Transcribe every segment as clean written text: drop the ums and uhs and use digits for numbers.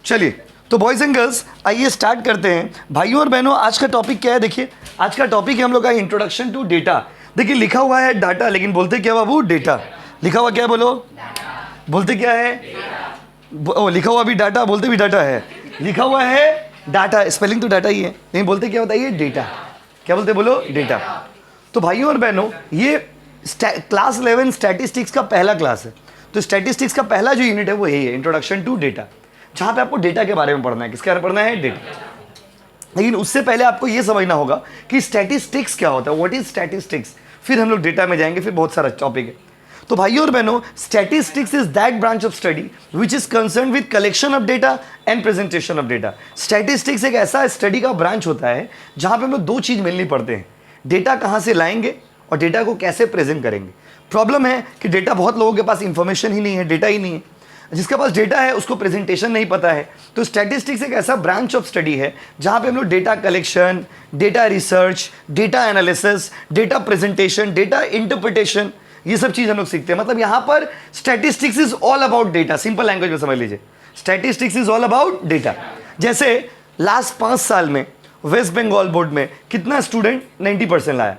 चलिए तो boys and girls आइए स्टार्ट करते हैं। भाइयों और बहनों, आज का टॉपिक क्या है? देखिए आज का टॉपिक है हम लोग का इंट्रोडक्शन टू डेटा। देखिए लिखा हुआ है डाटा, लेकिन बोलते क्या बाबू? डेटा। लिखा हुआ क्या है? बोलो। बोलते क्या है? ओ, लिखा हुआ भी डाटा, बोलते भी डाटा है। लिखा हुआ है डाटा, स्पेलिंग तो डाटा ही है, लेकिन बोलते क्या बताइए? डेटा। क्या बोलते? बोलो डेटा। तो भाइयों और बहनों, ये क्लास 11 स्टैटिस्टिक्स का पहला क्लास है। तो स्टैटिस्टिक्स का पहला जो यूनिट है वो यही है, इंट्रोडक्शन टू डेटा, जहाँ पे आपको डेटा के बारे में पढ़ना है। किसके बारे में पढ़ना है? डेटा। लेकिन उससे पहले आपको ये समझना होगा कि स्टैटिस्टिक्स क्या होता है, व्हाट इज स्टैटिस्टिक्स। फिर हम लोग डेटा में जाएंगे, फिर बहुत सारा टॉपिक है। तो भाइयों और बहनों, statistics is that branch of study which is concern with collection of data and presentation of data. Statistics एक ऐसा स्टडी का ब्रांच होता है जहाँ पे हम लोग दो चीज़ मिलनी पड़ते हैं, डेटा कहाँ से लाएंगे और डेटा को कैसे प्रेजेंट करेंगे। प्रॉब्लम है कि डेटा, बहुत लोगों के पास इंफॉर्मेशन ही नहीं है, डेटा ही नहीं है। जिसके पास डेटा है उसको प्रेजेंटेशन नहीं पता है। तो स्टैटिस्टिक्स एक ऐसा ब्रांच ऑफ स्टडी है जहाँ पे हम लोग data collection, data research, data analysis, data presentation, data interpretation, ये सब चीज़ हम लोग सीखते हैं। मतलब यहाँ पर statistics is all about data. Simple language में समझ लीजिए, statistics is all about data. जैसे लास्ट 5 साल में वेस्ट बंगाल बोर्ड में कितना स्टूडेंट 90% लाया,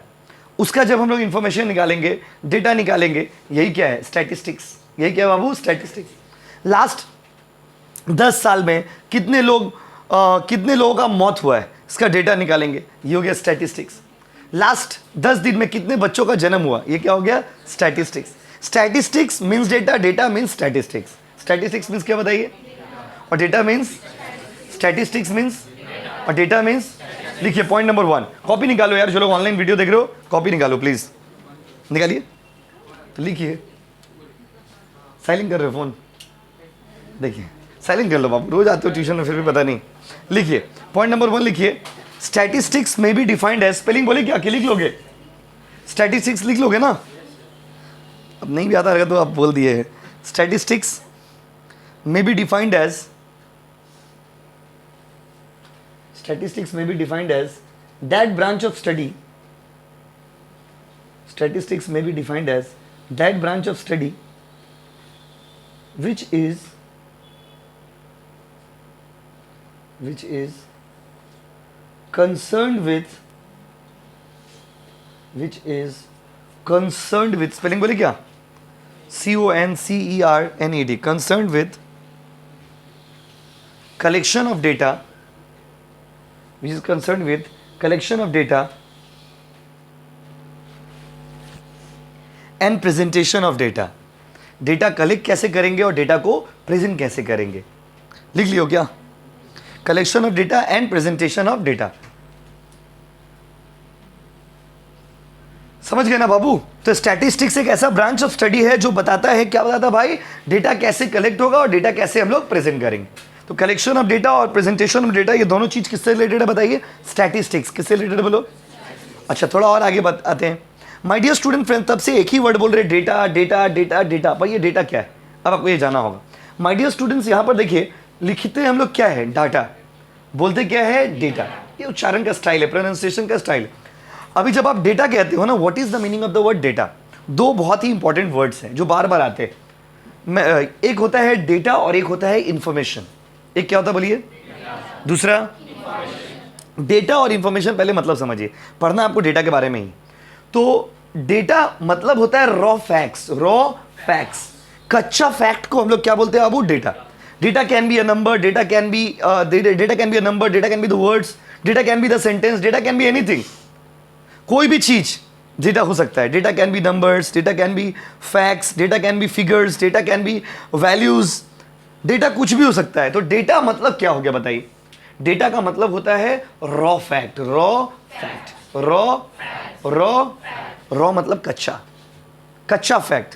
उसका जब हम लोग इंफॉर्मेशन निकालेंगे, डेटा निकालेंगे, यही क्या है? स्टैटिस्टिक्स। यही क्या है बाबू? स्टैटिस्टिक्स। लास्ट 10 साल में कितने लोगों का मौत हुआ है, इसका डेटा निकालेंगे, ये हो गया स्टैटिस्टिक्स। लास्ट 10 दिन में कितने बच्चों का जन्म हुआ, ये क्या हो गया? Statistics. Statistics means data, data means statistics. Statistics means क्या बताइए? और डेटा मीन्स स्टैटिस्टिक्स मीन्स और डेटा मीन्स। लिखिए पॉइंट नंबर 1, कॉपी निकालो यार, जो लोग ऑनलाइन वीडियो देख रहे हो कॉपी निकालो प्लीज, निकालिए। तो लिखिए, साइलेंट कर रहे हो फोन, देखिए साइलेंट कर लो बाबू, रोज आते हो ट्यूशन में फिर भी पता नहीं। लिखिए पॉइंट नंबर 1, लिखिए स्टैटिस्टिक्स में बी डिफाइंड एज, स्पेलिंग बोले क्या कि लिख लोगे? स्टैटिस्टिक्स लिख लोगे ना? अब नहीं भी आता रहेगा तो आप बोल दिए। स्टैटिस्टिक्स में be defined as, statistics may be defined as that branch of study, statistics may be defined as that branch of study which is concerned with spelling बोले क्या? CONCERNED, concerned with collection of data, which is concerned with collection of data and presentation of data. Data collect कैसे करेंगे और data को present कैसे करेंगे, लिख लियो क्या? Collection of data and presentation of data. समझ गए ना बाबू? तो स्टैटिस्टिक्स एक ऐसा ब्रांच ऑफ स्टडी है जो बताता है, क्या बताता है भाई? डेटा कैसे कलेक्ट होगा और डेटा कैसे हम लोग प्रेजेंट करेंगे। तो कलेक्शन ऑफ डेटा और प्रेजेंटेशन ऑफ डेटा, ये दोनों चीज किससे रिलेटेड है बताइए? स्टैटिस्टिक्स। किससे रिलेटेड बोलो? अच्छा थोड़ा और आगे बताते हैं। माय डियर स्टूडेंट फ्रेंड, तब से एक ही वर्ड बोल रहे, डेटा डेटा डेटा डेटा। भाई ये डेटा क्या है, अब आपको ये जाना होगा। माय डियर स्टूडेंट्स, यहाँ पर देखिए लिखते हैं हम लोग क्या है? डाटा। बोलते क्या है? डेटा। ये उच्चारण का स्टाइल है, प्रोनाउंसिएशन का स्टाइल है। अभी जब आप डेटा कहते हो ना, what is the meaning of the word data? दो बहुत ही इंपॉर्टेंट वर्ड्स हैं जो बार बार आते हैं। एक होता है डेटा और एक होता है इंफॉर्मेशन। एक क्या होता है बोलिए? दूसरा डेटा और इंफॉर्मेशन। पहले मतलब समझिए, पढ़ना आपको डेटा के बारे में ही। तो डेटा मतलब होता है रॉ फैक्ट्स, रॉ फैक्ट्स। कच्चा फैक्ट को हम लोग क्या बोलते हैं बाबू? Data. Data can be a number, data can be a number, data can be the words, data can be the sentence, data can be anything. कोई भी चीज डेटा हो सकता है। Data can be numbers, data can be facts, data can be figures, data can be values, data कुछ भी हो सकता है। तो डेटा मतलब क्या हो गया बताइए? डेटा का मतलब होता है raw fact, raw fact, raw मतलब कच्चा, कच्चा फैक्ट।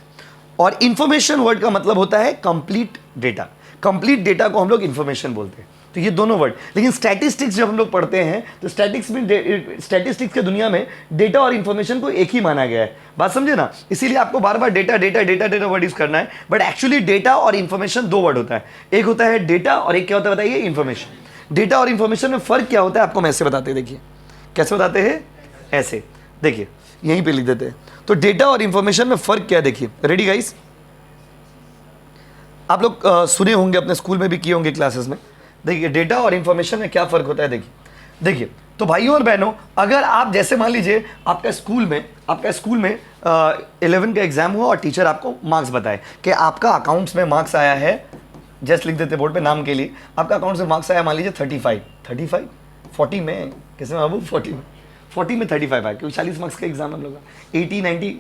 और इंफॉर्मेशन वर्ड का मतलब होता है कंप्लीट डेटा। कंप्लीट डेटा को हम लोग इंफॉर्मेशन बोलते हैं। तो ये दोनों वर्ड। लेकिन स्टैटिस्टिक्स जब हम लोग पढ़ते हैं तो स्टैटिस्टिक्स के दुनिया में डेटा और इंफॉर्मेशन को एक ही माना गया है। बात समझे ना? इसीलिए आपको बार बार data data data data word use करना है। बट एक्चुअली डेटा और इंफॉर्मेशन दो वर्ड होता है। एक होता है डेटा और एक क्या होता है बताइए? इंफॉर्मेशन। डेटा और इंफॉर्मेशन में फर्क क्या होता है आपको मैं ऐसे बताते हैं। देखिए कैसे बताते हैं, ऐसे देखिए, यहीं पे लिख देते हैं। तो डेटा और इंफॉर्मेशन में फर्क क्या है देखिए। Ready guys? आप लोग सुने होंगे, अपने स्कूल में भी किए होंगे क्लासेस में, देखिए डेटा और इंफॉर्मेशन में क्या फ़र्क होता है, देखिए तो भाइयों और बहनों, अगर आप जैसे मान लीजिए आपका स्कूल में 11 का एग्जाम हुआ और टीचर आपको मार्क्स बताए कि आपका अकाउंट्स में मार्क्स आया है, जस्ट लिख देते बोर्ड पे नाम के लिए, आपका अकाउंट्स में मार्क्स आया मान लीजिए 35 40 में, कैसे बाबू 40 में 35 आया, क्योंकि 40 मार्क्स का एग्जाम हम लोग का, 80 90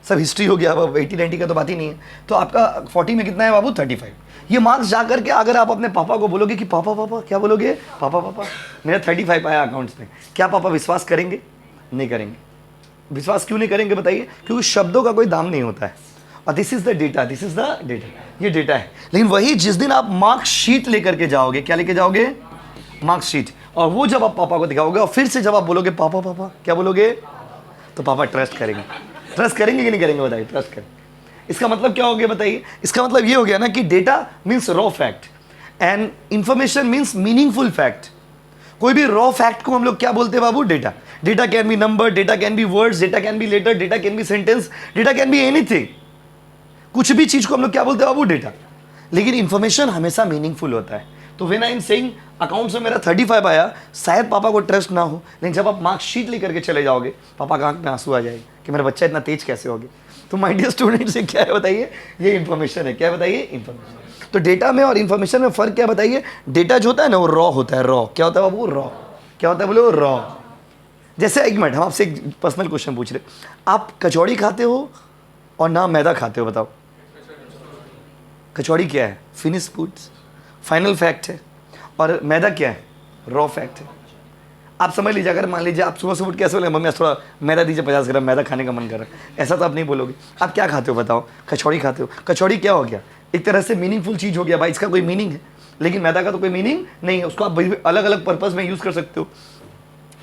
सब हिस्ट्री हो गया, अब 80 90 का तो बात ही नहीं है। तो आपका 40 में कितना है बाबू, 35। ये मार्क्स जा करके अगर आप अपने पापा को बोलोगे कि पापा क्या बोलोगे, पापा मेरा 35 आया अकाउंट्स में, क्या पापा विश्वास करेंगे? नहीं करेंगे। विश्वास क्यों नहीं करेंगे बताइए? क्योंकि शब्दों का कोई दाम नहीं होता है। और दिस इज द डेटा, ये डेटा है। लेकिन वही जिस दिन आप मार्कशीट लेकर के जाओगे, क्या लेके जाओगे? मार्कशीट। और वो जब आप पापा को दिखाओगे और फिर से जब आप बोलोगे पापा क्या बोलोगे, तो पापा ट्रस्ट करेंगे कि नहीं करेंगे बताइए? ट्रस्ट करेंगे। इसका मतलब क्या हो गया बताइए? इसका मतलब ये हो गया ना कि data means raw fact and information means meaningful fact. कोई भी रॉ फैक्ट को हम लोग क्या बोलते हैं बाबू? Data. Data can be number, data can be words, data can be letter, data can be sentence, data can be anything. कुछ भी चीज को हम लोग क्या बोलते हैं बाबू? डेटा। लेकिन इंफॉर्मेशन हमेशा मीनिंगफुल होता है। तो when I am saying account में मेरा 35 आया, शायद पापा को ट्रस्ट ना हो, लेकिन जब आप मार्कशीट लेकर के चले जाओगे, पापा का आंख में आंसू आ जाएगा कि मेरा बच्चा इतना तेज कैसे हो गया। तो माय डियर स्टूडेंट्स, ये क्या है बताइए? ये इंफॉर्मेशन है। क्या बताइए? इंफॉर्मेशन। तो डेटा में और इंफॉर्मेशन में फर्क क्या बताइए? डेटा जो होता है ना वो रॉ होता है। रॉ क्या होता है बाबू? रॉ। क्या होता है बोलो? रॉ। जैसे एक मिनट, हम आपसे एक पर्सनल क्वेश्चन पूछ रहे, आप कचौड़ी खाते हो और ना मैदा खाते हो, बताओ कचौड़ी क्या है? फिनिश फूड्स, फाइनल फैक्ट है। और मैदा क्या है? रॉ फैक्ट है। आप समझ लीजिए, अगर मान लीजिए आप सुबह से उठ के ऐसे बोले मम्मी थोड़ा मैदा दीजिए, 50 ग्राम मैदा खाने का मन कर रहा है, ऐसा तो आप नहीं बोलोगे। आप क्या खाते हो बताओ? कचौड़ी खाते हो। कचौड़ी क्या हो गया? एक तरह से मीनिंगफुल चीज़ हो गया भाई, इसका कोई मीनिंग है। लेकिन मैदा का तो कोई मीनिंग नहीं है, उसको आप अलग अलग पर्पज़ में यूज़ कर सकते हो।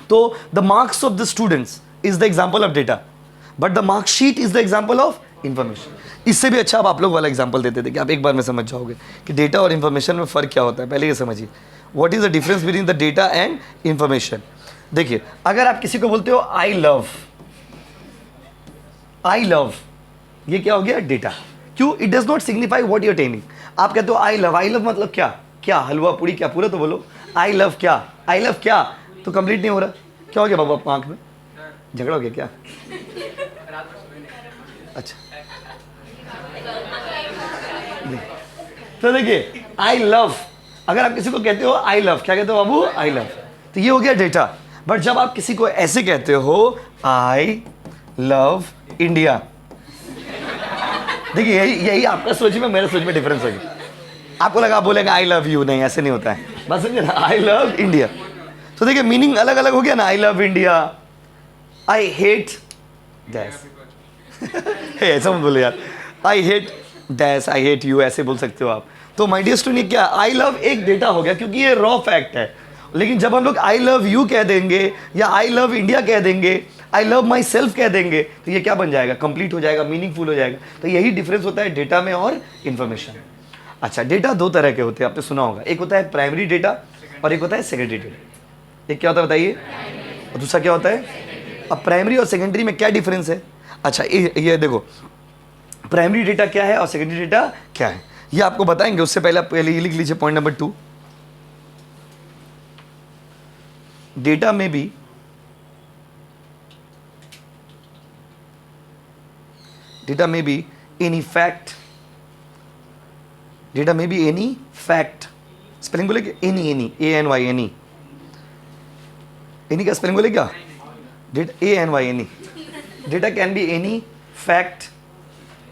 तो the marks of the students is the example of data, but the marksheet is the example of information. इससे भी अच्छा आप लोग वाला एग्जाम्पल देते थे कि आप एक बार में समझ जाओगे कि डेटा और इंफॉर्मेशन में फ़र्क क्या होता है। पहले ये समझिए, what is the difference between the data and information. देखिए, अगर आप किसी को बोलते हो आई लव, ये क्या हो गया? डेटा। क्यों? It does not signify what you are telling. आप कहते हो आई लव मतलब क्या हलवा पूरी क्या? पूरा तो बोलो। आई लव क्या? तो कंप्लीट नहीं हो रहा। क्या हो गया बाबू आपको आंख में? झगड़ा हो गया क्या? अच्छा, तो देखिए आई लव, अगर आप किसी को कहते हो आई लव, क्या कहते हो बाबू? आई लव, तो ये हो गया डेटा। बट जब आप किसी को ऐसे कहते हो आई लव इंडिया, देखिए यही आपका सोच में मेरे सोच में डिफरेंस हो गया। आपको लगा आप बोलेंगे आई लव यू, नहीं ऐसे नहीं होता है। बस समझे ना, आई लव इंडिया। तो देखिए मीनिंग अलग अलग हो गया ना। I love India, I hate dash ऐसा मत बोले यार, I hate dash, I hate you, ऐसे बोल सकते हो आप। तो माय डियर स्टूडेंट, क्या आई लव एक डेटा हो गया क्योंकि ये रॉ फैक्ट है। लेकिन जब हम लोग आई लव यू कह देंगे या आई लव इंडिया कह देंगे, आई लव माई सेल्फ कह देंगे, तो ये क्या बन जाएगा? कंप्लीट हो जाएगा, मीनिंगफुल हो जाएगा। तो यही डिफरेंस होता है डेटा में और इन्फॉर्मेशन। अच्छा, डेटा दो तरह के होते हैं, आपने सुना होगा। एक होता है प्राइमरी डेटा और एक होता है सेकेंडरी डेटा। एक क्या होता है बताइए, और दूसरा क्या होता है? अब प्राइमरी और सेकेंडरी में क्या डिफरेंस है? अच्छा, ये देखो, प्राइमरी डेटा क्या है और सेकेंडरी डेटा क्या है, ये आपको बताएंगे। उससे पहले ये लिख लीजिए पॉइंट नंबर 2। डेटा में भी एनी फैक्ट, डेटा में भी एनी फैक्ट, स्पेलिंग बोले क्या? एनी, ANY, एनी का स्पेलिंग बोले क्या? ANY, any. Data can be any fact,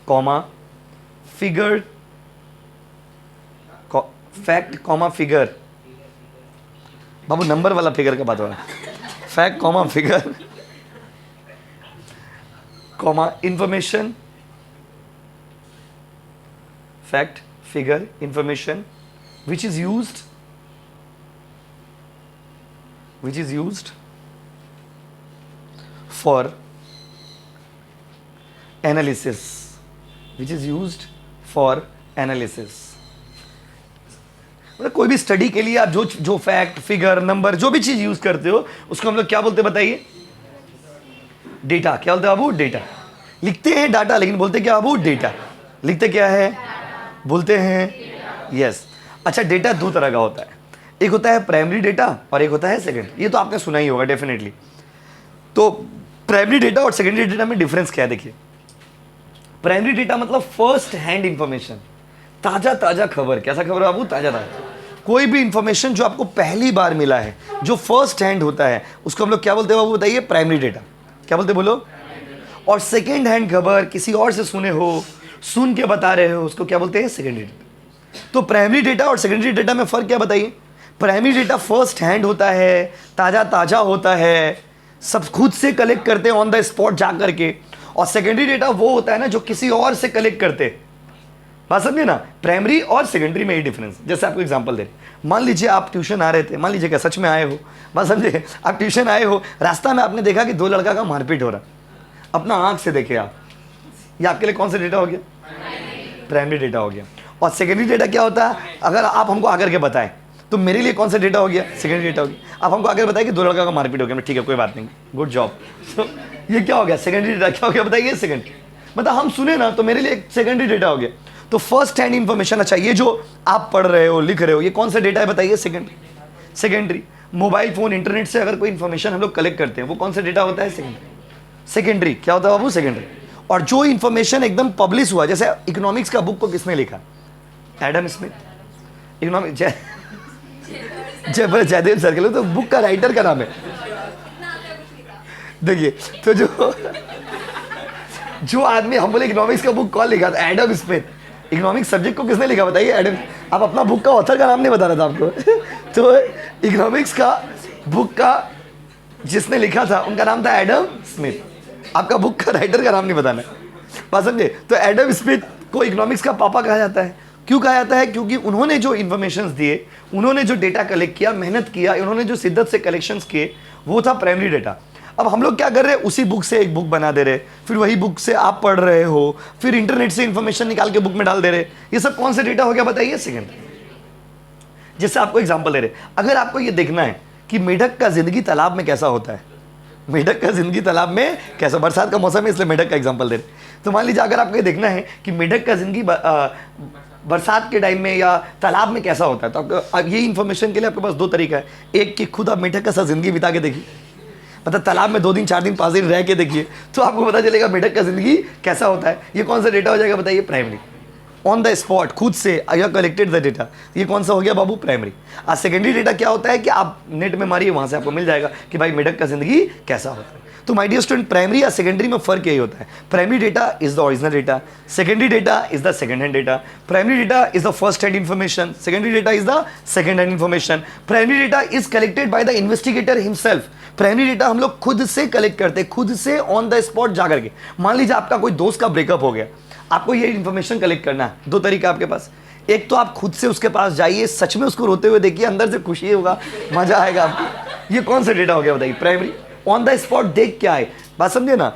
comma figure, fact comma figure, Babu number वाला फिगर का बात हो रहा है। Fact comma figure comma information, fact figure information which is used for analysis, मतलब कोई भी स्टडी के लिए आप जो फैक्ट फिगर नंबर जो भी चीज यूज करते हो उसको हम लोग क्या बोलते हैं बताइए? डेटा। क्या बोलते हैं बाबू? डेटा। लिखते हैं डाटा, लेकिन बोलते क्या बाबू? डेटा। लिखते क्या है? बोलते हैं यस। अच्छा, डेटा दो तरह का होता है। एक होता है प्राइमरी डेटा और एक होता है सेकेंड। ये तो आपने सुना ही होगा डेफिनेटली। तो प्राइमरी डेटा और सेकेंडरी डेटा में डिफरेंस क्या है देखिए। प्राइमरी डेटा मतलब फर्स्ट हैंड इंफॉर्मेशन, ताजा ताजा खबर। कैसा खबर है बाबू? ताजा ताजा। कोई भी इंफॉर्मेशन जो आपको पहली बार मिला है, जो फर्स्ट हैंड होता है, उसको हम लोग क्या बोलते हैं बाबू? बताइए। Primary data. क्या बोलते बोलो? और सेकेंड हैंड खबर, किसी और से सुने हो, सुन के बता रहे हो, उसको क्या बोलते हैं? Secondary data. तो प्राइमरी डेटा और सेकेंडरी डेटा में फर्क क्या बताइए? प्राइमरी डेटा फर्स्ट हैंड होता है, ताजा ताजा होता है, सब खुद से कलेक्ट करते हैं ऑन द स्पॉट जा करके। और सेकेंडरी डेटा वो होता है ना जो किसी और से कलेक्ट करते हैं। बात समझे ना? प्राइमरी और सेकेंडरी में ही डिफरेंस। जैसे आपको एग्जांपल दे, मान लीजिए आप ट्यूशन आ रहे थे, मान लीजिए क्या सच में आए हो, बात समझे, आप ट्यूशन आए हो, रास्ता में आपने देखा कि दो लड़का का मारपीट हो रहा, अपना आंख से देखे आप, ये आपके लिए कौन सा डेटा हो गया? प्राइमरी डेटा हो गया। और सेकेंडरी डेटा क्या होता है? अगर आप हमको आकर के बताएं तो मेरे लिए कौन सा डेटा हो गया? सेकेंडरी डेटा हो गया। आप हमको आकर बताएं कि दो लड़का का मारपीट हो गया, ठीक है कोई बात नहीं, गुड जॉब। तो ये क्या हो गया? Secondary data. क्या हो गया बताइए? सेकेंडरी। मतलब हम सुने ना तो मेरे लिए एक सेकेंडरी डेटा हो गया। तो फर्स्ट हैंड इंफॉर्मेशन, अच्छा ये जो आप पढ़ रहे हो, लिख रहे हो, ये कौन सा डेटा है बताइए? Secondary. Secondary. Mobile phone, internet से अगर कोई इंफॉर्मेशन हम लोग कलेक्ट करते हैं, वो कौन सा डेटा होता है? सेकेंडरी। सेकेंडरी। क्या होता है बाबू? सेकेंडरी। और जो इंफॉर्मेशन एकदम पब्लिश हुआ, जैसे इकोनॉमिक्स का बुक को किसने लिखा? Adam Smith. Economic Jaidev circle, तो बुक का राइटर का नाम है। देखिए तो जो आदमी, हम बोले इकोनॉमिक्स का बुक कौन लिखा था? Adam Smith. इकोनॉमिक्स सब्जेक्ट को किसने लिखा बताइए? एडम। आप अपना बुक का ऑथर का नाम नहीं बता रहा था आपको। तो इकोनॉमिक्स का बुक का जिसने लिखा था उनका नाम था एडम स्मिथ। आपका बुक का राइटर का नाम नहीं बताना, बात समझे? तो एडम स्मिथ को इकोनॉमिक्स का पापा कहा जाता है। क्यों कहा जाता है? क्योंकि उन्होंने जो इन्फॉर्मेशंस दिए, उन्होंने जो डेटा कलेक्ट किया, मेहनत किया, उन्होंने जो शिद्दत से कलेक्शंस किए, वो था प्राइमरी डेटा। अब हम लोग क्या कर रहे हैं? उसी बुक से एक बुक बना दे रहे, फिर वही बुक से आप पढ़ रहे हो, फिर इंटरनेट से इंफॉर्मेशन निकाल के बुक में डाल दे रहे। ये सब कौन सा डेटा हो गया बताइए? सेकेंड। जैसे आपको एग्जांपल दे रहे, अगर आपको ये देखना है कि मेढक का जिंदगी तालाब में कैसा होता है, मेढक का जिंदगी तालाब में कैसा, बरसात का मौसम है इसलिए मेढक का एग्जांपल दे रहे। तो मान लीजिए अगर आपको ये देखना है कि मेढक का जिंदगी बरसात के टाइम में या तालाब में कैसा होता है, तो आपको ये इन्फॉर्मेशन के लिए आपके पास दो तरीका है। एक कि खुद आप मेढक का साथ जिंदगी बिता के देखिए, मतलब तालाब में 2 दिन 4 दिन 5 दिन रह के देखिए, तो आपको पता चलेगा मेढक का जिंदगी कैसा होता है। ये कौन सा डेटा हो जाएगा बताइए? प्राइमरी। ऑन द स्पॉट, खुद से आई कलेक्टेड द डेटा, ये कौन सा हो गया बाबू? प्राइमरी। आज सेकेंडरी डेटा क्या होता है कि आप नेट में मारिए, वहां से आपको मिल जाएगा कि भाई मेढक का जिंदगी कैसा होता है। तो माय डियर स्टूडेंट, प्राइमरी या सेकेंडरी में फर्क यही होता है। Primary data is the original data, secondary data is the second hand data. Primary data is the first hand information, secondary data is the second hand information. Primary data is collected by the investigator himself. Primary data हम लोग खुद से collect करते हैं, खुद से on the spot जाकर के। मान लीजिए आपका कोई दोस्त का ब्रेकअप हो गया, आपको ये इन्फॉर्मेशन कलेक्ट करना है। 2 तरीका आपके पास, एक तो आप खुद से उसके पास जाइए, सच में उसको रोते हुए देखिए, अंदर से खुशी होगा, मजा आएगा आपको। ये कौन सा डेटा हो गया बताइए? प्राइमरी। ऑन द स्पॉट देख के आए, बात समझे ना?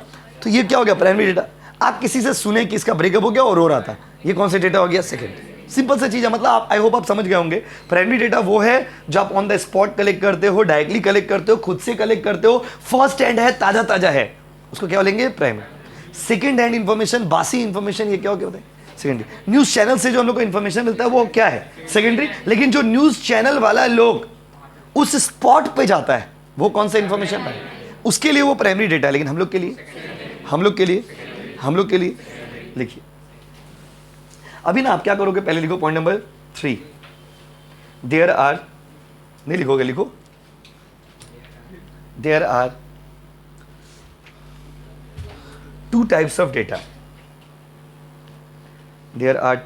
तो ये क्या हो गया? Primary data. आप किसी से सुने कि इसका ब्रेकअप हो गया और रो रहा था, ये कौन सा डेटा हो गया? सेकंड। सिंपल सा चीज है, मतलब आप, आई होप आप समझ गए होंगे। प्राइमरी डेटा वो है जो आप ऑन द स्पॉट कलेक्ट करते हो, डायरेक्टली कलेक्ट करते हो, खुद से कलेक्ट करते हो, फर्स्ट हैंड है, ताजा ताजा है, उसको क्या बोलेंगे? प्राइमरी। सेकंड हैंड इंफॉर्मेशन, बासी इंफॉर्मेशन, ये क्या हो गया बताइए? सेकेंडरी। न्यूज चैनल से जो हम लोग को इंफॉर्मेशन मिलता है वो क्या है? सेकेंडरी। लेकिन जो न्यूज चैनल वाला लोग उस स्पॉट पे जाता है, वो कौन सा इंफॉर्मेशन है? उसके लिए वो प्राइमरी डेटा है। लेकिन हम लोग के लिए लिखिए। अभी ना आप क्या करोगे? पहले लिखो पॉइंट नंबर 3, देयर आर, नहीं लिखोगे, लिखो there are 2 types of data. There are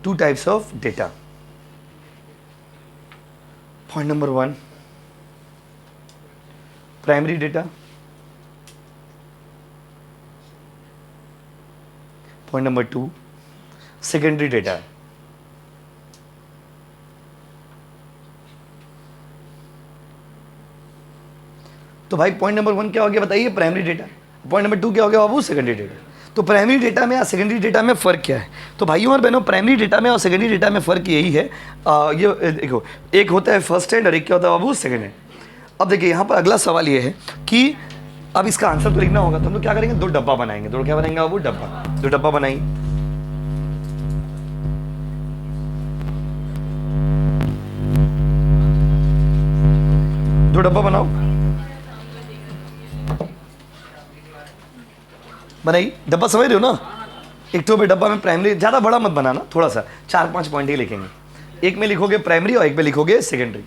2 types of data. Point number 1, primary data. Point number 2, secondary data. तो भाई पॉइंट नंबर 1 क्या हो गया बताइए? Primary data. पॉइंट नंबर 2 क्या हो गया बाबू? Secondary data. तो प्राइमरी डेटा में या सेकेंडरी डेटा में फ़र्क क्या है? तो भाइयों और बहनों, प्राइमरी डेटा में और सेकेंडरी डेटा में फ़र्क यही है, ये देखो, एक होता है फर्स्ट हैंड और एक क्या होता है बाबू? Second hand. अब देखिए यहाँ पर अगला सवाल ये है कि अब इसका आंसर तो लिखना होगा, तो हम लोग क्या करेंगे? 2 डब्बा बनाएंगे। 2 क्या बनाएंगे बाबू? डब्बा। 2 डब्बा बनाएंगे। डब्बा बनाओ, बनाई डब्बा, समझ रहे हो ना? एक तो में डब्बा में प्राइमरी, ज़्यादा बड़ा मत बनाना, थोड़ा सा 4-5 पॉइंट ही लिखेंगे। एक में लिखोगे प्राइमरी और एक में लिखोगे सेकेंडरी।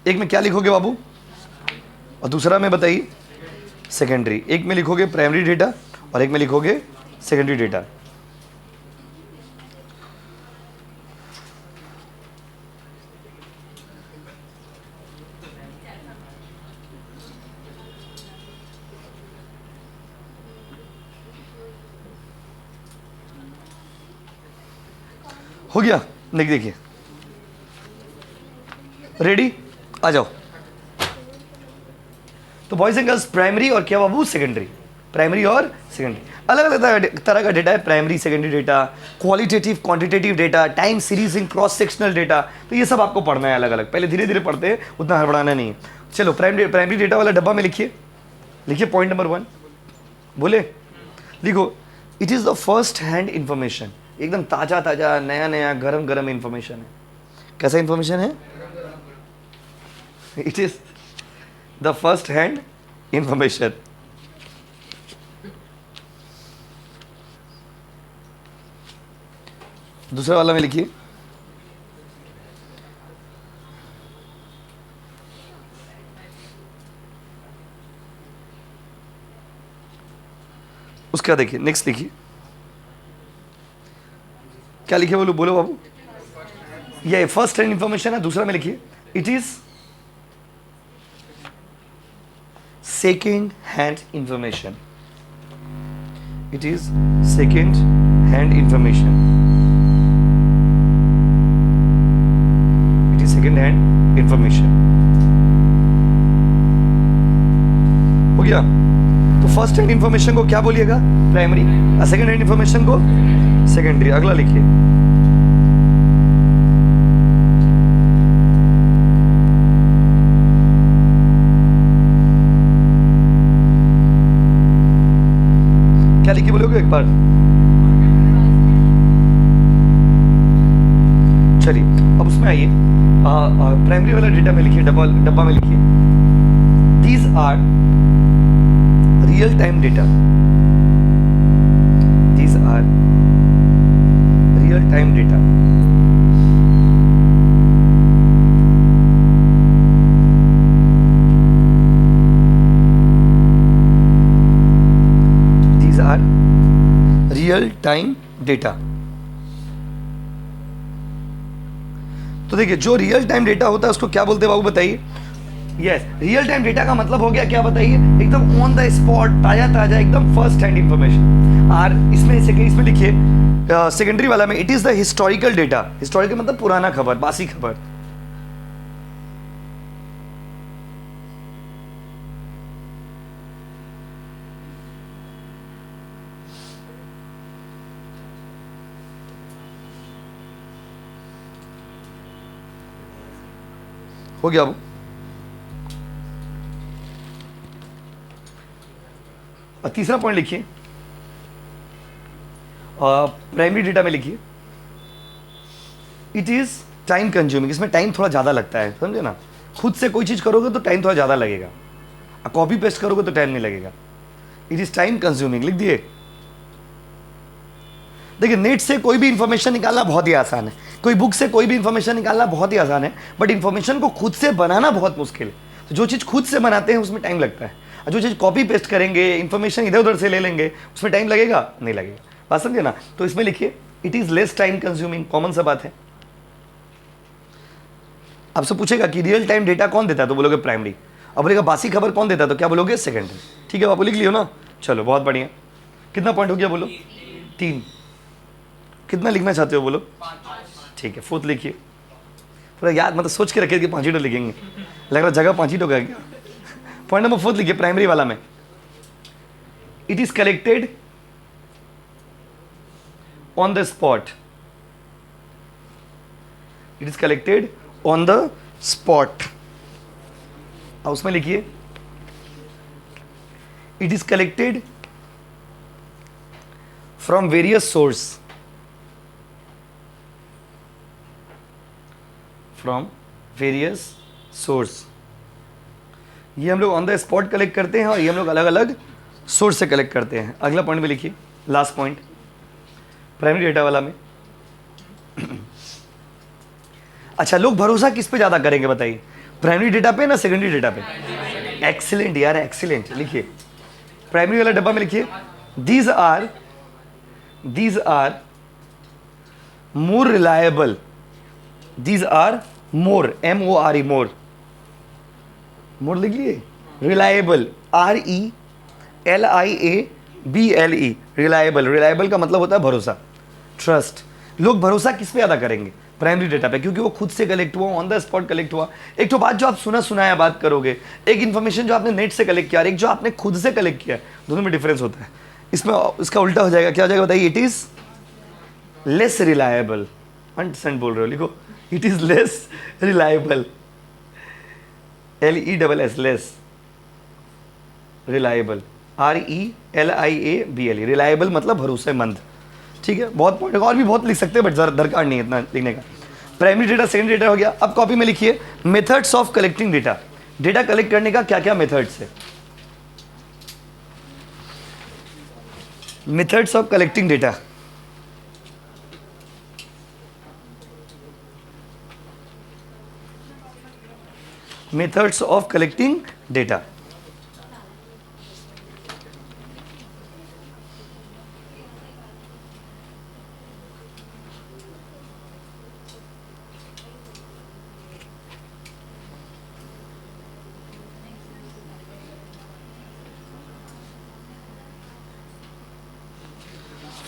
एक में क्या लिखोगे बाबू और दूसरा में बताइए सेकेंडरी। एक में लिखोगे प्राइमरी डेटा और एक में लिखोगे सेकेंडरी डेटा। हो गया? लिख देखिए, रेडी, आ जाओ। तो बॉयज एंड गर्ल्स, प्राइमरी और क्या बाबू सेकेंडरी, प्राइमरी और सेकेंडरी, अलग अलग तरह का डेटा है। Primary secondary data, qualitative quantitative data, time series in cross sectional data, तो ये सब आपको पढ़ना है अलग अलग, पहले धीरे धीरे पढ़ते हैं, उतना हड़बड़ाना नहीं है। चलो प्राइमरी डेटा वाला डब्बा में लिखिए, लिखिए पॉइंट नंबर 1, बोले लिखो, it is the first hand information, एकदम ताज़ा ताज़ा नया नया गरम गरम इंफॉर्मेशन है। कैसा इंफॉर्मेशन है? It is the first hand information. दूसरा वाला में लिखिए, उसका देखिए, नेक्स्ट लिखिए, क्या लिखे बोलो, बोलो बाबू। ये फर्स्ट हैंड इंफॉर्मेशन है। दूसरा में लिखिए, it is second hand information, it is second hand information, it is second hand information. हो गया? तो फर्स्ट हैंड इंफॉर्मेशन को क्या बोलिएगा? प्राइमरी, और सेकेंड हैंड इंफॉर्मेशन को सेकेंडरी। अगला लिखिए, क्या लिखिए बोलोगे एक बार? चलिए अब उसमें आइए, प्राइमरी वाला डेटा में लिखिए, डब्बा में लिखिए, these are real time data, these are real time data, these are real time data. तो देखिए, जो रियल टाइम डेटा होता है उसको क्या बोलते हैं बाबू, बताइए। यस, रियल टाइम डेटा का मतलब हो गया क्या, बताइए, एकदम ऑन द स्पॉट, ताजा ताजा, एकदम फर्स्ट हैंड इंफॉर्मेशन। और इसमें लिखिए सेकेंडरी वाला में, it is the historical data. Historical मतलब पुराना खबर, बासी खबर। हो गया वो? और तीसरा पॉइंट लिखिए, प्राइमरी डेटा में लिखिए, इट इज टाइम कंज्यूमिंग। इसमें टाइम थोड़ा ज़्यादा लगता है, समझे ना? खुद से कोई चीज़ करोगे तो टाइम थोड़ा ज़्यादा लगेगा, और कॉपी पेस्ट करोगे तो टाइम नहीं लगेगा। इट इज टाइम कंज्यूमिंग, लिख दिए। देखिए, नेट से कोई भी इंफॉर्मेशन निकालना बहुत ही आसान है, कोई बुक से कोई भी इंफॉर्मेशन निकालना बहुत ही आसान है, बट इंफॉर्मेशन को खुद से बनाना बहुत मुश्किल है। तो जो चीज़ खुद से बनाते हैं उसमें टाइम लगता है, और जो चीज़ कॉपी पेस्ट करेंगे, इंफॉर्मेशन इधर उधर से ले लेंगे, उसमें टाइम लगेगा नहीं लगेगा। बात समझे ना? तो इसमें लिखिए, it is less time consuming, common सा बात है। आपसे पूछेगा कि रियल टाइम डेटा कौन देता है, तो बोलोगे प्राइमरी। अब बोलेगा बासी खबर कौन देता है, तो क्या बोलोगे? सेकेंडरी। ठीक है बाबू, लिख लियो ना? चलो बहुत बढ़िया। कितना पॉइंट हो गया बोलो? 3। कितना लिखना चाहते हो बोलो? 5। ठीक है, 4th लिखिए। थोड़ा याद, मतलब सोच के रखिए कि 5 ही तो लिखेंगे, लग रहा जगह 5 ही तो गया क्या? पॉइंट नंबर 4 लिखिए, प्राइमरी वाला में, it is collected on the spot, it is collected on the spot. और उसमें लिखिए, it is collected from various source, from various source. ये हम लोग ऑन द स्पॉट कलेक्ट करते हैं और ये हम लोग अलग अलग सोर्स से कलेक्ट करते हैं। अगला पॉइंट में लिखिए, लास्ट पॉइंट प्राइमरी डेटा वाला में। अच्छा, लोग भरोसा किस पे ज़्यादा करेंगे बताइए, प्राइमरी डेटा पे ना सेकेंडरी डेटा पे? एक्सीलेंट यार, एक्सीलेंट। लिखिए प्राइमरी वाला डब्बा में लिखिए, these are more reliable, these are more, MORE, more, more लिख लिए, रिलायबल, RELIABLE, रिलायबल। रिलायबल का मतलब होता है भरोसा, ट्रस्ट। लोग भरोसा किस पे ज़्यादा करेंगे, प्राइमरी डेटा पे, क्योंकि वो खुद से कलेक्ट हुआ, ऑन द स्पॉट कलेक्ट हुआ। एक तो बात जो आप सुनाया बात करोगे, एक इन्फॉर्मेशन जो आपने नेट से कलेक्ट किया, एक जो आपने खुद से कलेक्ट किया, दोनों में डिफरेंस होता है। इसमें इसका उल्टा हो जाएगा, क्या हो जाएगा बताइए? It is less reliable. 100% बोल रहे हो, लिखो it is less reliable, LESS, less reliable, RELIABLE, reliable मतलब भरोसेमंद। ठीक है, बहुत पॉइंट और भी बहुत लिख सकते हैं, बट दरकार नहीं है इतना लिखने का। प्राइमरी डेटा, सेकेंडरी डेटा हो गया। अब कॉपी में लिखिए methods of collecting data. Data collect करने का क्या क्या मेथड्स है? Methods of collecting data. Methods of collecting data.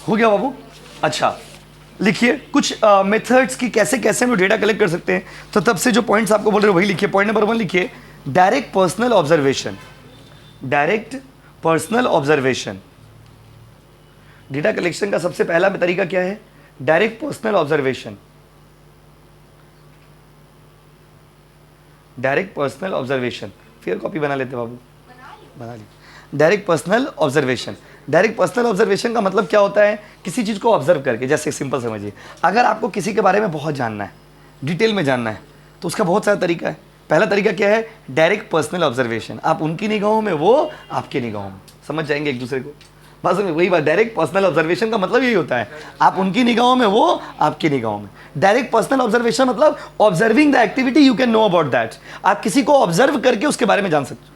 हो गया बाबू? अच्छा, लिखिए कुछ मेथड्स की कैसे कैसे हम डेटा कलेक्ट कर सकते हैं। तो तब से जो पॉइंट्स आपको बोल रहे हो वही लिखिए। पॉइंट नंबर 1 लिखिए, direct personal observation. Direct personal observation, data collection का सबसे पहला तरीका क्या है? Direct personal observation. Direct personal observation, फिर कॉपी बना लेते बाबू, बना ली। Direct personal observation. Direct personal observation का मतलब क्या होता है? किसी चीज़ को ऑब्जर्व करके। जैसे सिंपल समझिए, अगर आपको किसी के बारे में बहुत जानना है, डिटेल में जानना है, तो उसका बहुत सारा तरीका है। पहला तरीका क्या है? Direct personal observation. आप उनकी निगाहों में, वो आपके निगाहों में, समझ जाएंगे एक दूसरे को। बस वही बात, डायरेक्ट पर्सनल ऑब्जर्वेशन का मतलब यही होता है, आप उनकी निगाहों में, वो आपकी निगाहों में। डायरेक्ट पर्सनल ऑब्जर्वेशन मतलब observing the activity you can know about that. आप किसी को ऑब्जर्व करके उसके बारे में जान सकते हो।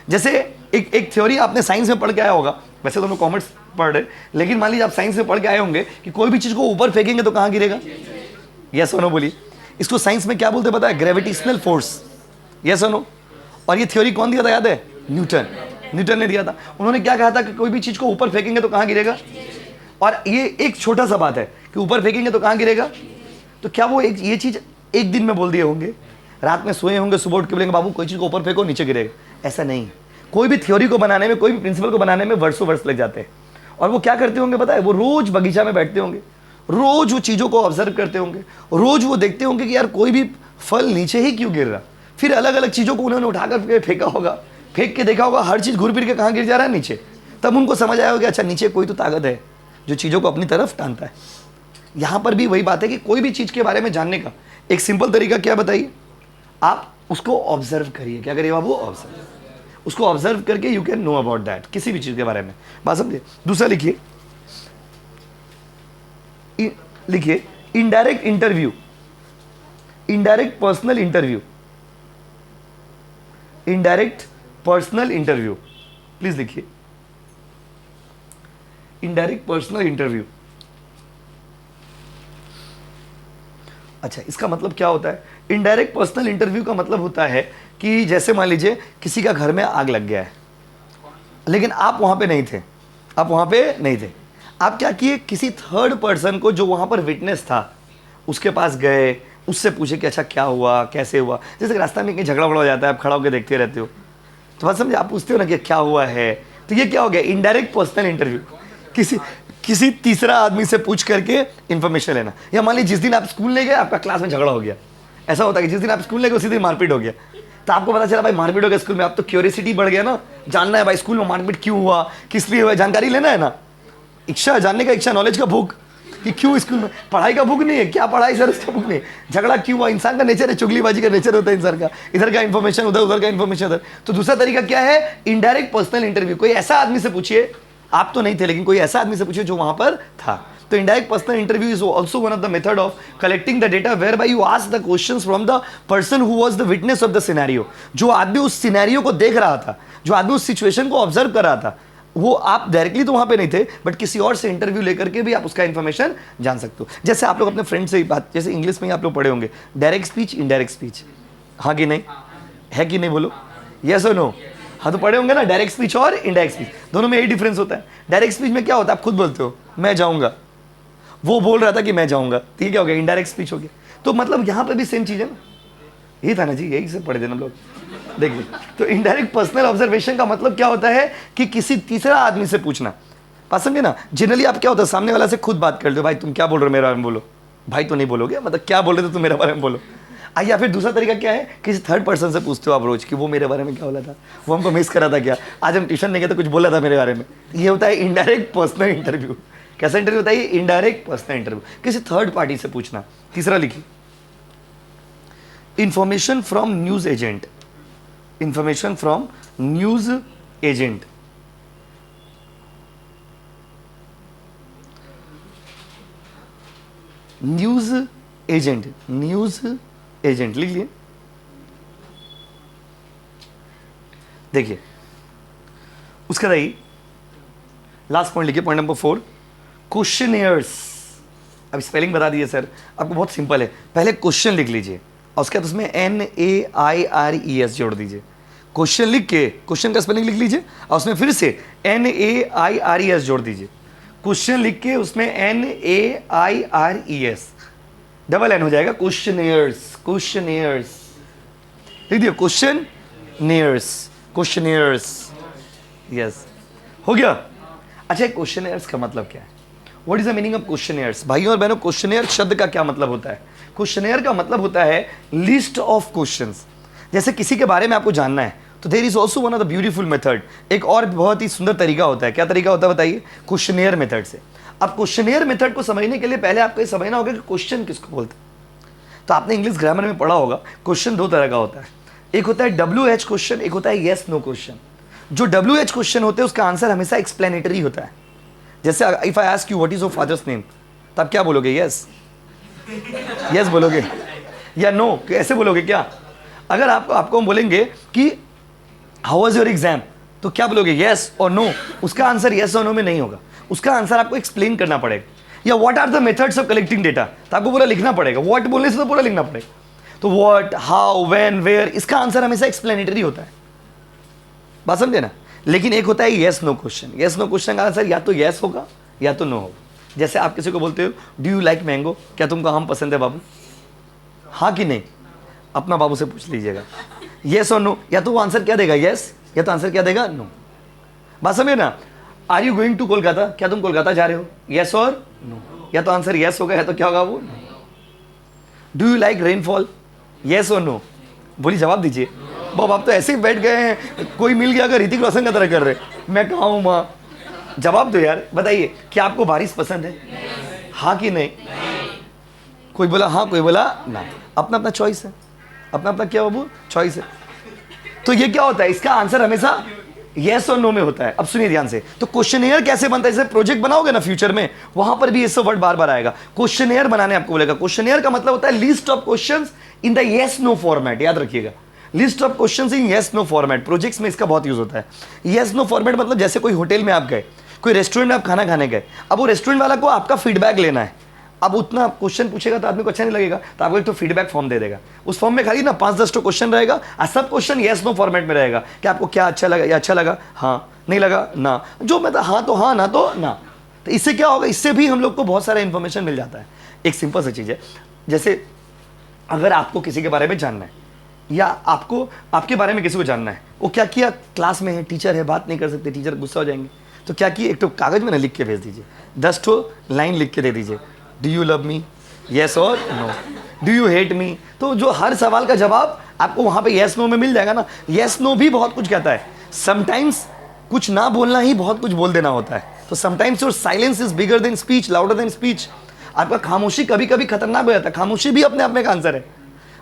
जैसे एक थ्योरी आपने साइंस में पढ़ के आया होगा, वैसे तो हम कॉमर्स पढ़ रहे, लेकिन मान लीजिए आप साइंस में पढ़ के आए होंगे कि कोई भी चीज़ को ऊपर फेंकेंगे तो कहाँ गिरेगा? यस और नो बोलिए। इसको साइंस में क्या बोलते हैं पता है? Gravitational force. यस और नो। और ये थ्योरी कौन दिया था याद है? न्यूटन। न्यूटन ने दिया था। उन्होंने क्या कहा था कि कोई भी चीज़ को ऊपर फेंकेंगे तो कहाँ गिरेगा? और ये एक छोटा सा बात है कि ऊपर फेंकेंगे तो कहाँ गिरेगा। तो क्या वो ये चीज़ एक दिन में बोल दिए होंगे? रात में सोए होंगे, सुबह उठ के बोलेंगे बाबू कोई चीज़ को ऊपर फेंको नीचे गिरेगा? ऐसा नहीं। कोई भी थ्योरी को बनाने में, कोई भी प्रिंसिपल को बनाने में वर्षों वर्ष लग जाते हैं। और वो क्या करते होंगे पता है? वो रोज बगीचा में बैठते होंगे, रोज वो चीज़ों को ऑब्जर्व करते होंगे, रोज वो देखते होंगे कि यार कोई भी फल नीचे ही क्यों गिर रहा। फिर अलग अलग चीज़ों को उन्होंने उठाकर फेंका होगा, फेंक के देखा होगा हर चीज़ घूर फिर के कहाँ गिर जा रहा है? नीचे। तब उनको समझ आया होगा अच्छा नीचे कोई तो ताकत है जो चीज़ों को अपनी तरफ टानता है। यहाँ पर भी वही बात है कि कोई भी चीज़ के बारे में जानने का एक सिंपल तरीका क्या बताइए? आप उसको ऑब्जर्व करिए। क्या करिए बाबू? ऑब्जर्व। उसको ऑब्जर्व करके you can know about that, किसी भी चीज़ के बारे में। बात समझिए। दूसरा लिखिए, लिखिए indirect interview. Indirect personal interview. Indirect personal interview, please लिखिए इनडायरेक्ट पर्सनल इंटरव्यू। अच्छा, इसका मतलब क्या होता है? इनडायरेक्ट पर्सनल इंटरव्यू का मतलब होता है कि जैसे मान लीजिए किसी का घर में आग लग गया है, लेकिन आप वहां पे नहीं थे। आप वहां पे नहीं थे। आप क्या किए? किसी थर्ड पर्सन को जो वहां पर विटनेस था उसके पास गए, उससे पूछे कि अच्छा क्या हुआ, कैसे हुआ। जैसे रास्ता में कहीं झगड़ा वगड़ा हो जाता है, आप खड़ा होकर देखते रहते हो, तो बात समझे, आप पूछते हो ना कि क्या हुआ है। तो ये क्या हो गया? Indirect personal interview. किसी तीसरा आदमी से पूछ करके इंफॉर्मेशन लेना। या मान लीजिए जिस दिन आप स्कूल नहीं गए, आपका क्लास में झगड़ा हो गया। ऐसा होता है कि जिस दिन आप स्कूल नहीं गए उसी दिन मारपीट हो गया। तो आपको पता चला भाई मारपीट हो गया स्कूल में, आप तो क्यूरियोसिटी बढ़ गया ना, जानना है भाई स्कूल में मारपीट क्यों हुआ, किस लिए हुआ, जानकारी लेना है ना। इच्छा जानने का, इच्छा नॉलेज का भूख, कि क्यों स्कूल में पढ़ाई का भूख नहीं है, क्या पढ़ाई सर उसका भूख नहीं, झगड़ा क्यों हुआ, इंसान का नेचर है, चुगलीबाजी का नेचर होता है इंसान का, इधर का इन्फॉर्मेशन उधर, उधर का इन्फॉर्मेशन उधर। तो दूसरा तरीका क्या है, इनडायरेक्ट पर्सनल इंटरव्यू। कोई ऐसा आदमी से पूछिए, आप तो नहीं थे लेकिन कोई ऐसा आदमी से पूछिए जो वहां पर था। तो indirect personal interview is also one of the method of collecting the data whereby you ask the questions from the person who was the witness of the scenario। जो आदमी उस सिनेरियो को देख रहा था, जो आदमी उस सिचुएशन को ऑब्जर्व कर रहा था, वो आप डायरेक्टली तो वहां पे नहीं थे बट किसी और से इंटरव्यू लेकर के भी आप उसका इन्फॉर्मेशन जान सकते हो। जैसे आप लोग अपने फ्रेंड से बात, जैसे इंग्लिश में ही आप लोग पढ़े होंगे, डायरेक्ट स्पीच, इनडायरेक्ट स्पीच, हाँ कि नहीं, है कि नहीं, बोलो यस और नो। हाँ तो पढ़े होंगे ना, डायरेक्ट स्पीच और इनडायरेक्ट स्पीच, दोनों में यही डिफरेंस होता है। डायरेक्ट स्पीच में क्या होता है, आप खुद बोलते हो मैं जाऊंगा, वो बोल रहा था कि मैं जाऊंगा, तो ये क्या हो गया, इनडायरेक्ट स्पीच हो गया। तो मतलब यहाँ पे भी सेम चीज है ना, यही था ना जी, यही से पढ़े थे हम लोग, देखिए। तो इनडायरेक्ट पर्सनल ऑब्जर्वेशन का मतलब क्या होता है कि किसी तीसरा आदमी से पूछना, बात समझे ना। जनरली आप क्या होता है, सामने वाला से खुद बात कर लो, भाई तुम क्या बोल रहे हो मेरे बारे में, बोलो भाई तो नहीं बोलोगे, मतलब क्या बोल रहे थे तुम मेरे बारे में बोलो। या फिर दूसरा तरीका क्या है, किसी थर्ड पर्सन से पूछते हो आप रोज कि वो मेरे बारे में क्या बोला था, वो हमको मिस करा था क्या, आज हम ट्यूशन नहीं गए तो कुछ बोला था मेरे बारे में। ये होता है इनडायरेक्ट पर्सनल इंटरव्यू। कैसा इंटरव्यू होता है, इनडायरेक्ट पर्सनल इंटरव्यू, किसी थर्ड पार्टी से पूछना। तीसरा लिखिए, information from news agent, information from news agent. News agent, news agent लिख लिए। देखिए उसका रही लास्ट पॉइंट लिखिए, पॉइंट नंबर 4, क्वेश्चनियर्स। अब स्पेलिंग बता दिए सर, आपको बहुत सिंपल है, पहले क्वेश्चन लिख लीजिए और उसके बाद उसमें NAIRES जोड़ दीजिए। क्वेश्चन लिख के क्वेश्चन का स्पेलिंग लिख लीजिए और उसमें फिर से NAIRES जोड़ दीजिए। क्वेश्चन लिख के उसमें NAIRES, डबल एन हो जाएगा, क्वेश्चनियर्स, क्वेश्चनियर्स लिख दिया, क्वेश्चनियर्स, क्वेश्चनियर्स, यस हो गया। अच्छा, क्वेश्चनियर्स का मतलब क्या है, what is the meaning of questionnaires. भाइयों और बहनों, क्वेश्चनियर शब्द का क्या मतलब होता है, क्वेश्चनियर का मतलब होता है लिस्ट ऑफ क्वेश्चंस। जैसे किसी के बारे में आपको जानना है तो there is also one of the beautiful method, एक और बहुत ही सुंदर तरीका होता है। क्या तरीका होता है बताइए, क्वेश्चनियर मेथड से। अब क्वेश्चनियर मेथड को समझने के लिए पहले आपको ये समझना होगा कि क्वेश्चन किसको बोलते हैं। तो आपने इंग्लिश ग्रामर में पढ़ा होगा, क्वेश्चन दो तरह का होता है, एक होता है WH क्वेश्चन, एक होता है यस नो क्वेश्चन। जो WH क्वेश्चन होते हैं उसका आंसर हमेशा एक्सप्लेनेटरी होता है। जैसे if I ask you what is your father's name, तो आप क्या बोलोगे, यस, यस बोलोगे या नो, कैसे बोलोगे क्या। अगर आपको हम बोलेंगे कि हाउ वाज योर एग्जाम, तो क्या बोलोगे, यस और नो। उसका आंसर यस और नो में नहीं होगा, उसका आंसर आपको एक्सप्लेन करना पड़ेगा। या what are the methods of collecting data, तो आपको पूरा लिखना पड़ेगा, व्हाट बोलने से तो पूरा लिखना पड़ेगा। तो व्हाट, हाउ, व्हेन, वेयर, इसका आंसर हमेशा एक्सप्लेनेटरी होता है, बात समझे ना। लेकिन एक होता है yes no question, yes no question का आंसर या तो यस होगा या तो नो होगा। जैसे आप किसी को बोलते हो डू यू लाइक मैंगो, क्या तुमको आम पसंद है बाबू, हाँ कि नहीं, अपना बाबू से पूछ लीजिएगा, यस और नो, या तो वो आंसर क्या देगा, यस, या तो आंसर क्या देगा, नो। बात समझे ना। Are you going to Kolkata, क्या तुम कोलकाता जा रहे हो, यस और नो, या तो आंसर यस होगा या तो क्या होगा वो no. Do you like rainfall, yes और नो, बोलिए जवाब दीजिए। बाब आप तो ऐसे ही बैठ गए हैं, कोई मिल गया अगर ऋतिक रोशन का तरह कर रहे, मैं कहाँ हूँ माँ, जवाब दो यार, बताइए क्या आपको बारिश पसंद है, हाँ कि नहीं। कोई बोला हाँ, कोई बोला ना, अपना अपना चॉइस है, अपना अपना क्या बाबू चॉइस है। तो ये क्या होता है, इसका आंसर हमेशा यस और नो में होता है। अब सुनिए ध्यान से, तो क्वेश्चनियर कैसे बनता है, जैसे प्रोजेक्ट बनाओगे ना फ्यूचर में, वहां पर भी ये सब वर्ड बार बार आएगा। क्वेश्चनियर बनाने आपको बोलेगा, क्वेश्चनियर का मतलब होता है list of questions in the yes no format, याद रखिएगा, list of questions in yes no format. Projects में इसका बहुत यूज होता है। यस नो फॉर्मेट मतलब जैसे कोई होटल में आप गए, कोई रेस्टोरेंट में आप खाना खाने गए, अब वो रेस्टोरेंट वाला को आपका फीडबैक लेना है। अब उतना क्वेश्चन पूछेगा तो आदमी को अच्छा नहीं लगेगा, तो आपको एक तो फीडबैक फॉर्म दे देगा, उस फॉर्म में खाली ना 5-10 क्वेश्चन रहेगा और सब क्वेश्चन यस नो फॉर्मेट में रहेगा कि आपको क्या अच्छा लगा, या अच्छा लगा, हाँ, नहीं लगा ना, जो मतलब हाँ तो हाँ, ना तो ना। तो इससे क्या होगा, इससे भी हम लोग को बहुत सारा इंफॉर्मेशन मिल जाता है। एक सिंपल सी चीज़ है, जैसे अगर आपको किसी के बारे में जानना है या आपको आपके बारे में किसी को जानना है, वो क्या किया, क्लास में है, टीचर है, बात नहीं कर सकते, टीचर गुस्सा हो जाएंगे, तो क्या किए, एक तो कागज में ना लिख के भेज दीजिए, 10 लाइन लिख के दे दीजिए, do you love me, yes और no, do you hate me. तो जो हर सवाल का जवाब आपको वहां पे येस नो में मिल जाएगा ना। येस नो भी बहुत कुछ कहता है, समटाइम्स कुछ ना बोलना ही बहुत कुछ बोल देना होता है। तो sometimes your silence is bigger than speech, louder than speech. आपका खामोशी कभी कभी खतरनाक हो जाता है, खामोशी भी अपने आप में एक आंसर है।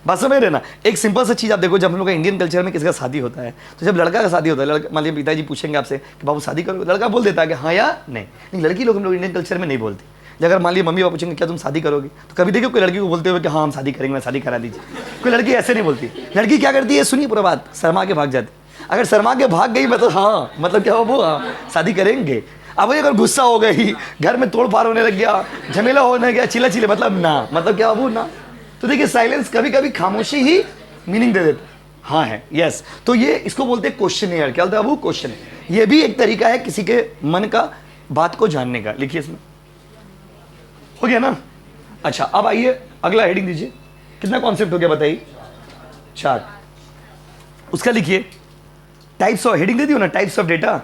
बस समझ रहे ना। एक सिंपल सा चीज़ आप देखो, जब हम लोग का इंडियन कल्चर में किसी का शादी होता है, तो जब लड़का का शादी होता है, लड़का मान लीजिए पिताजी पूछेंगे आपसे कि बाबू शादी करो, लड़का बोल देता है कि हाँ या नहीं। लेकिन लड़की लोग हम लोग इंडियन कल्चर में नहीं बोलती। अगर मान लीजिए मम्मी पापा पूछेंगे क्या तुम शादी करोगे, तो कभी देखो कोई लड़की को बोलते हुए कि हाँ हम शादी करेंगे, मैं शादी करा दीजिए। कोई लड़की ऐसे नहीं बोलती। लड़की क्या करती है, सुनिए पूरा बात, शर्मा के भाग जाती। अगर शर्मा के भाग गई मतलब हाँ, मतलब क्या वो हाँ शादी करेंगे। अब वही अगर गुस्सा हो गई, घर में तोड़ फाड़ होने लग गया, झमेला होने गया, चिल्ला चिल्ले, मतलब ना, मतलब क्या वो ना। तो देखिए साइलेंस कभी कभी खामोशी ही मीनिंग दे देता है। हाँ है, यस। तो ये इसको बोलते हैं क्वेश्चनियर। क्या बोलते हैं वो, क्वेश्चन। ये भी एक तरीका है किसी के मन का बात को जानने का। लिखिए इसमें, हो गया ना। अच्छा अब आइए अगला हेडिंग दीजिए। कितना कॉन्सेप्ट हो गया बताइए, 4। उसका लिखिए टाइप्स ऑफ, हेडिंग दे दियो ना, टाइप्स ऑफ डेटा।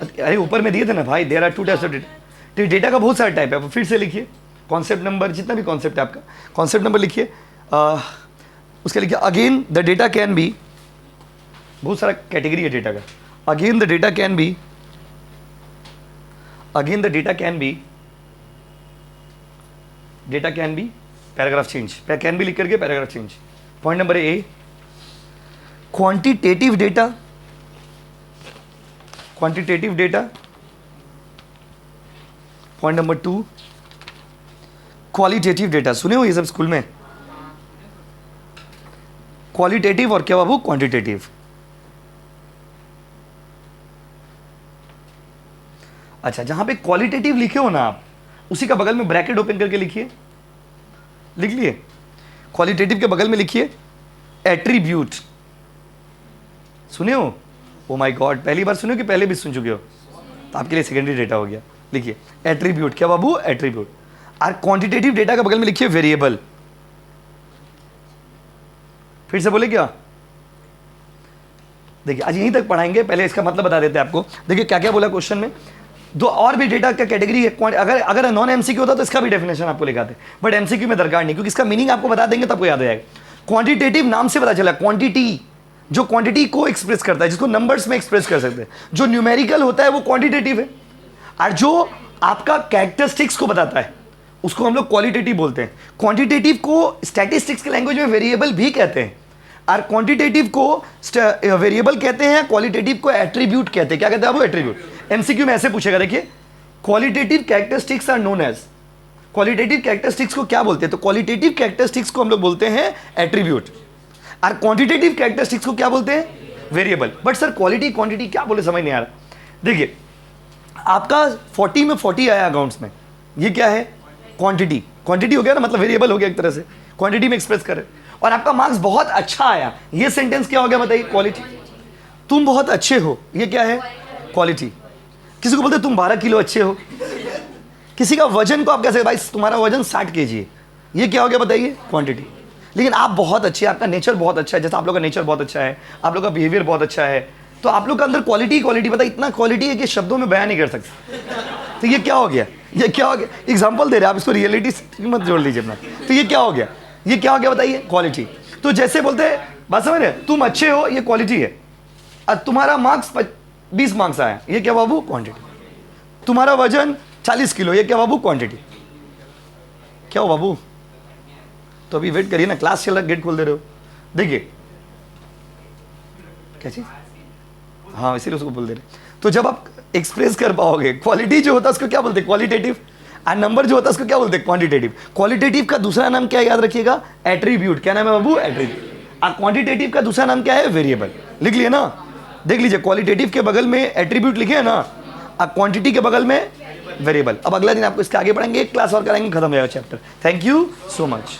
अरे ऊपर में दिए थे ना भाई, there are 2 types of data. तो डेटा का बहुत सारा टाइप है। फिर से लिखिए कॉन्सेप्ट नंबर, जितना भी कॉन्सेप्ट है आपका कॉन्सेप्ट नंबर लिखिए। उसके लिखिए again the data can B, बहुत सारा कैटेगरी है डेटा का। Again the data can B, again the data can B, data can B paragraph change, can be लिख करके paragraph change. Point number A, quantitative data, quantitative data. Point number 2, qualitative data. सुने हो ये सब school में, qualitative और क्या बाबू, quantitative. अच्छा जहां पे क्वालिटेटिव लिखे हो ना आप, उसी का बगल में ब्रैकेट ओपन करके लिखिए, लिख लिए। क्वालिटेटिव के बगल में लिखिए एट्रीब्यूट। सुने हो, ओ माय गॉड, पहली बार सुने हो कि पहले भी सुन चुके हो, तो आपके लिए सेकेंडरी डेटा हो गया। लिखिए एट्रीब्यूट, क्या बाबू, एट्रीब्यूट। और क्वांटिटेटिव डेटा के बगल में लिखिए वेरिएबल। फिर से बोले क्या, देखिए आज यहीं तक पढ़ाएंगे, पहले इसका मतलब बता देते हैं आपको। देखिए क्या क्या बोला क्वेश्चन में, दो और भी डेटा का कैटेगरी है। अगर नॉन एमसीक्यू होता तो इसका भी डेफिनेशन आपको लिखाते, बट एमसीक्यू में दरकार नहीं, क्योंकि इसका मीनिंग आपको बता देंगे तब को याद आएगा। क्वांटिटेटिव नाम से पता चला, क्वांटिटी, जो क्वांटिटी को एक्सप्रेस करता है, जिसको नंबर्स में एक्सप्रेस कर सकते हैं। जो न्यूमेरिकल होता है वो क्वांटिटेटिव है, और जो आपका कैरेक्टरिस्टिक्स को बताता है उसको हम लोग क्वालिटेटिव बोलते हैं। क्वांटिटेटिव को स्टैटिस्टिक्स के लैंग्वेज में वेरिएबल भी कहते हैं, और क्वांटिटेटिव को वेरिएबल कहते हैं, क्वालिटेटिव को एट्रीब्यूट कहते हैं। क्या कहते हैं वो, एट्रीब्यूट। एमसीक्यू में ऐसे पूछेगा, देखिए qualitative characteristics are known as, qualitative characteristics को क्या बोलते हैं, तो क्वालिटेटिव कैरेक्टरिस्टिक्स को हम लोग बोलते हैं एट्रीब्यूट, और क्वांटिटेटिव कैरेक्टरिस्टिक्स को क्या बोलते हैं, variable. But sir quality quantity क्या बोले, समझ नहीं आ रहा। देखिए आपका 40 में 40 आया अकाउंट्स में, ये क्या है, क्वांटिटी। क्वांटिटी हो गया ना, मतलब वेरिएबल हो गया एक तरह से, क्वांटिटी में एक्सप्रेस करे। और आपका मार्क्स बहुत अच्छा आया, ये सेंटेंस क्या हो गया बताइए, क्वालिटी। तुम बहुत अच्छे हो, ये क्या है, क्वालिटी। किसी को बोलते तुम 12 किलो अच्छे हो, किसी का वजन को आप कैसे, भाई तुम्हारा वजन 60 kg है, ये क्या हो गया बताइए, क्वांटिटी। लेकिन आप बहुत अच्छे, आपका नेचर बहुत अच्छा है, जैसा आप लोग का नेचर बहुत अच्छा है, आप लोग का बिहेवियर बहुत अच्छा है, तो आप लोग का अंदर क्वालिटी क्वालिटी पता, इतना क्वालिटी है कि शब्दों में बयान नहीं कर सकते। तो ये क्या हो गया, ये क्या हो गया, एग्जांपल दे रहे हैं आप, इसको रियलिटी से मत जोड़ लीजिए अपना। तो ये क्या हो गया, ये क्या हो गया बताइए, क्वालिटी। तो जैसे बोलते हैं, बात समझ रहे, तुम अच्छे हो, ये क्वालिटी है, और तुम्हारा मार्क्स 20 मार्क्स आया, ये क्या बाबू, क्वांटिटी। तुम्हारा वजन 40 किलो, ये क्या बाबू, क्वांटिटी। क्या हो बाबू, तो अभी वेट करिए ना, क्लास चल रहा, गेट खोल दे रहे हो। देखिए क्या चीज, हाँ इसीलिए उसको बोल दे रहे। तो जब आप एक्सप्रेस कर पाओगे, क्वालिटी जो होता है उसको क्या बोलते हैं, क्वालिटेटिव, और नंबर जो होता है उसको क्या बोलते हैं, क्वांटिटेटिव। क्वालिटेटिव का दूसरा नाम क्या है, याद रखिएगा, एट्रीब्यूट। क्या नाम है बाबू, एट्रीब्यूट। और क्वांटिटेटिव का दूसरा नाम क्या है, वेरिएबल। लिख लिए ना, देख लीजिए, क्वालिटेटिव के बगल में एट्रीब्यूट लिखे है ना, और क्वांटिटी के बगल में वेरिएबल। अब अगला दिन आपको इसके आगे पढ़ेंगे, एक क्लास और कराएंगे, खत्म हो जाएगा chapter. Thank you so much.